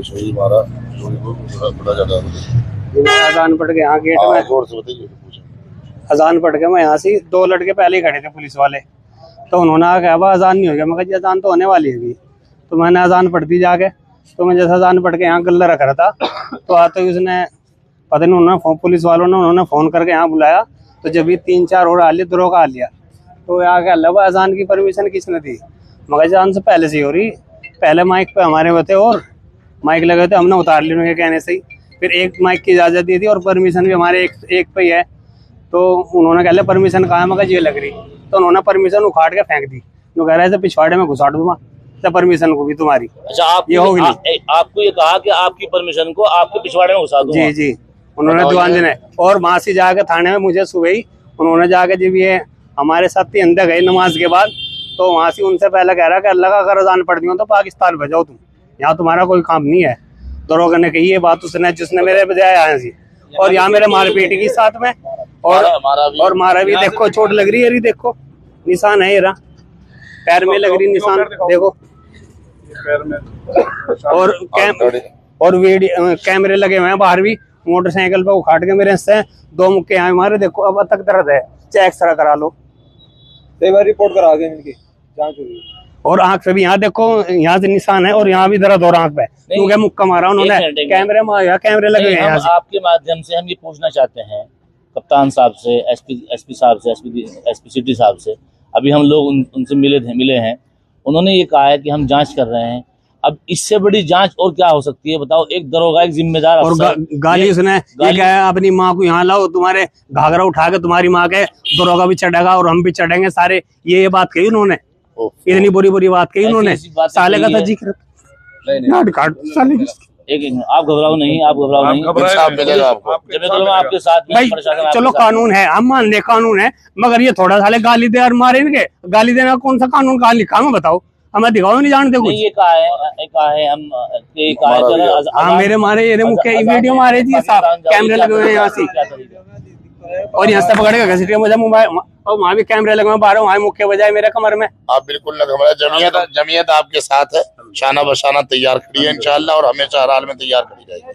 कुछ वही हमारा बड़ा ज्यादा अजान पढ़ के यहाँ गेट में जोर से बताइए पूछे। अजान पढ़ के मैं यहाँ से 2 लड़के पहले ही खड़े थे पुलिस वाले, तो उन्होंने कहा अब अजान नहीं हो गया। मैं कहा जी अजान तो होने वाली है, तो मैंने अजान पढ़ दी जाके। तो मैं जैसे अजान पढ़ के यहाँ गल्ला रख रहा था, तो आते ही उसने पता नहीं उन्होंने पुलिस वालों ने उन्होंने फ़ोन करके यहाँ बुलाया। तो जब भी 3-4 और आ लिया दरोगा आ लिया, तो यहाँ क्या अल्लाह अजान की परमिशन किसने दी? मगर अजान से पहले से ही हो रही, पहले माइक पे हमारे हुए थे और माइक लगे थे, हमने उतार लिया उनके कहने से ही। फिर एक माइक की इजाज़त दी थी और परमिशन भी हमारे एक पे ही है। तो उन्होंने कह लिया परमिशन कहाँ है? मगर ये लग रही, तो उन्होंने परमिशन उखाड़ के फेंक दी। जो कह रहे थे पिछवाड़े में घुसाड़ दूंगा तो परमिशन को भी तुम्हारी। अच्छा, आप ये होगी आपको ये कहा कि आपकी परमिशन को आपके पिछवाड़े में घुसा दूंगा? जी जी, उन्होंने दीवान ने। और वहां से जाके थाने में मुझे सुबह ही उन्होंने जाके जब ये हमारे साथ ही अंदर गए नमाज के बाद, तो वहां से उनसे पहले कह रहा कि अल्लाह का अगर अजान पढ़ दियो तो पाकिस्तान भेजाओ, तुम यहाँ तुम्हारा कोई काम नहीं है। दरोगा ने कही ये बात उसने, जिसने मेरे बजाय आए थे। और यहाँ मेरे मारपीट की साथ में और मारा भी। देखो चोट लग रही है, अरे देखो निशान है, ये रहा पैर में लग रही निशान, देखो। और वीडियो कैमरे लगे हुए हैं बाहर भी। मोटरसाइकिल पे उखाड़ के मेरे से 2 मुक्के यहाँ मारे। देखो अब तक दर्द है, चेक सरा करा लो, कई बार रिपोर्ट करा दें, इनकी जांच हुई। और आंख पे भी यहाँ देखो, यहाँ से निशान है और यहाँ भी दर्द और आंख पे, क्योंकि मुक्का मारा उन्होंने। कैमरे में कैमरे लगे हुए हैं। आपके माध्यम से हम ये पूछना चाहते हैं कप्तान साहब से, एसपी साहब से, एसपी सिटी साहब से। अभी हम लोग उनसे मिले हैं। उन्होंने ये कहा है कि हम जांच कर रहे हैं। अब इससे बड़ी जांच और क्या हो सकती है बताओ? एक दरोगा, एक जिम्मेदार और गाली उसने ये कहा अपनी माँ को यहाँ लाओ, तुम्हारे घाघरा उठा के तुम्हारी माँ के दरोगा भी चढ़ेगा और हम भी चढ़ेंगे सारे। ये बात कही उन्होंने, इतनी बुरी बात कही उन्होंने। साले का था जिक्र, आप घबराओ नहीं, आप घबराओ नहीं, आपके साथ भाई। चलो कानून है, हम मान ले कानून है, मगर ये थोड़ा साले गाली दे और मारे इनके। गाली देना कौन सा कानून कहाँ लिखा है बताओ? हमें दिखाओ, नहीं जानते कुछ। ये कहा है हम हाँ मेरे मारे ये मुख्य वीडियो मारे जी साहब, कैमरे लगे हुए हैं यहाँ से। और यहाँ से पकड़ेगा घसीटे मुझे मोबाइल, और वहाँ भी कैमरे लगे हुए बाहर, वहाँ मुख्य बजाय मेरे कमर में। आप बिल्कुल न घबराएं, जमीयत आपके साथ है, शाना बशाना तैयार खड़ी है इंशाल्लाह, और हमेशा हर हाल में तैयार खड़ी रहेगी।